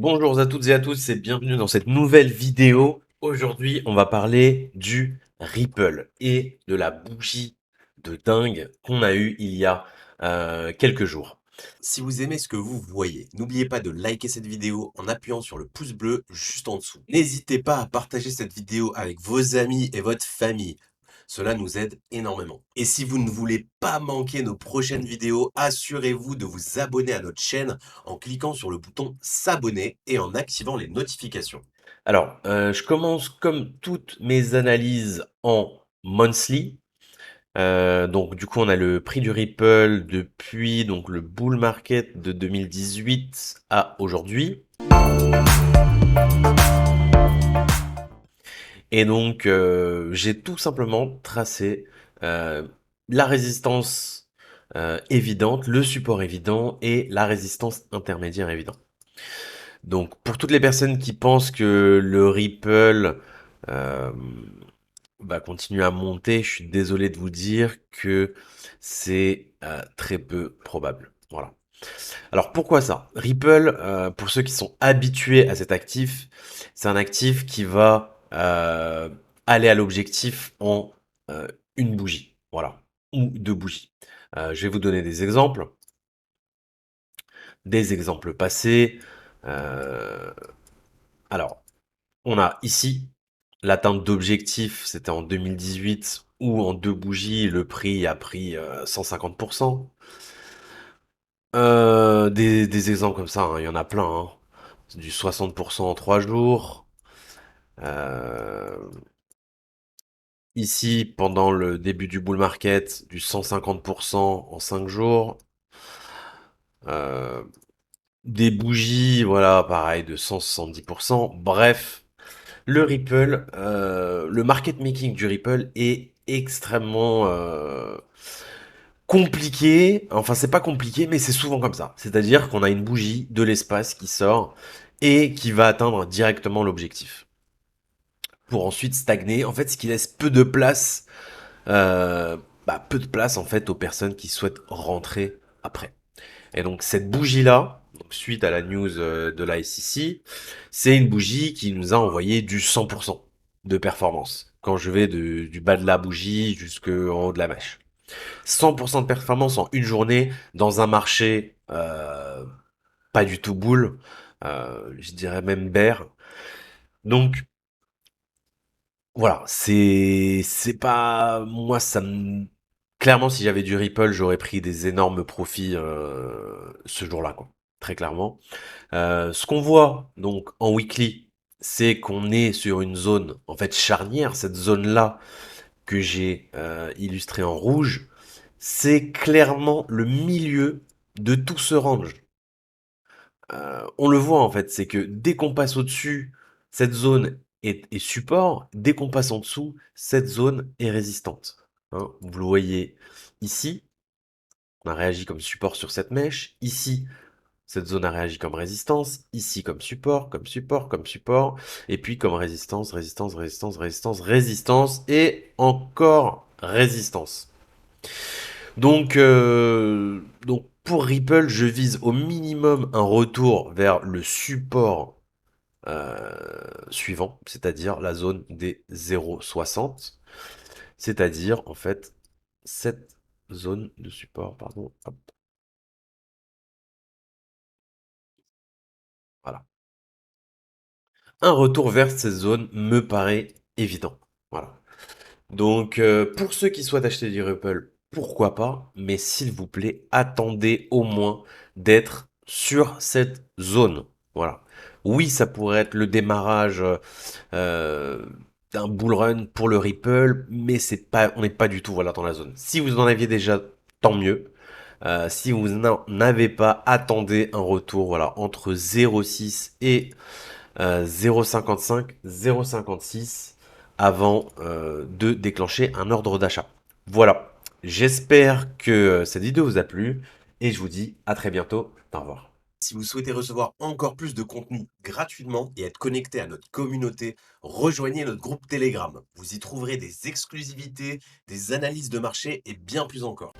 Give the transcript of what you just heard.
Bonjour à toutes et à tous et bienvenue dans cette nouvelle vidéo. Aujourd'hui, on va parler du Ripple et de la bougie de dingue qu'on a eue il y a quelques jours. Si vous aimez ce que vous voyez, n'oubliez pas de liker cette vidéo en appuyant sur le pouce bleu juste en dessous. N'hésitez pas à partager cette vidéo avec vos amis et votre famille. Cela nous aide énormément. Et si vous ne voulez pas manquer nos prochaines vidéos, assurez-vous de vous abonner à notre chaîne en cliquant sur le bouton s'abonner et en activant les notifications. Alors, je commence comme toutes mes analyses en monthly. Donc du coup, on a le prix du Ripple depuis donc le bull market de 2018 à aujourd'hui. Et donc, j'ai tout simplement tracé la résistance évidente, le support évident et la résistance intermédiaire évidente. Donc, pour toutes les personnes qui pensent que le Ripple euh, va continuer à monter, je suis désolé de vous dire que c'est très peu probable. Voilà. Alors pourquoi ça? Ripple, pour ceux qui sont habitués à cet actif, c'est un actif qui va aller à l'objectif en une bougie, voilà, ou deux bougies. Je vais vous donner des exemples passés. Euh, alors, on a ici l'atteinte d'objectif, c'était en 2018, où en deux bougies, le prix a pris 150%. Des exemples comme ça, hein, il y en a plein, hein. C'est du 60% en 3 jours. Euh, Ici, pendant le début du bull market, du 150% en 5 jours. Euh, des bougies, voilà, pareil, de 170%. Bref, le Ripple, le market making du Ripple est extrêmement compliqué. Enfin, c'est pas compliqué, mais c'est souvent comme ça. C'est-à-dire qu'on a une bougie de l'espace qui sort et qui va atteindre directement l'objectif pour ensuite stagner. En fait, ce qui laisse euh, peu de place en fait aux personnes qui souhaitent rentrer après. Et donc cette bougie-là, donc suite à la news de la SEC, c'est une bougie qui nous a envoyé du 100% de performance. Quand je vais du bas de la bougie jusqu'en haut de la mèche. 100% de performance en une journée dans un marché pas du tout bull, je dirais même bear. Donc voilà, c'est pas moi ça me clairement si j'avais du Ripple, j'aurais pris des énormes profits ce jour-là quoi. Très clairement. Ce qu'on voit donc en weekly, c'est qu'on est sur une zone en fait charnière, cette zone-là que j'ai illustrée en rouge, c'est clairement le milieu de tout ce range. On le voit en fait, c'est que dès qu'on passe au-dessus, cette zone est support, dès qu'on passe en dessous, cette zone est résistante. Hein, vous le voyez ici, on a réagi comme support sur cette mèche, ici, cette zone a réagi comme résistance, ici comme support, comme support, comme support, et puis comme résistance, résistance, résistance, résistance, résistance, et encore résistance. Donc pour Ripple, je vise au minimum un retour vers le support suivant, c'est-à-dire la zone des 0,60, c'est-à-dire en fait cette zone de support, pardon, hop, voilà. Un retour vers ces zones me paraît évident. Voilà. Donc, pour ceux qui souhaitent acheter du Ripple, pourquoi pas, mais s'il vous plaît, attendez au moins d'être sur cette zone. Voilà. Oui, ça pourrait être le démarrage euh, d'un bull run pour le Ripple, mais c'est pas, on n'est pas du tout voilà dans la zone. Si vous en aviez déjà, tant mieux. Si vous n'en avez pas, attendez un retour voilà entre 0,6 et 0,55, 0,56 avant de déclencher un ordre d'achat. Voilà, j'espère que cette vidéo vous a plu et je vous dis à très bientôt. Au revoir. Si vous souhaitez recevoir encore plus de contenu gratuitement et être connecté à notre communauté, rejoignez notre groupe Telegram. Vous y trouverez des exclusivités, des analyses de marché et bien plus encore.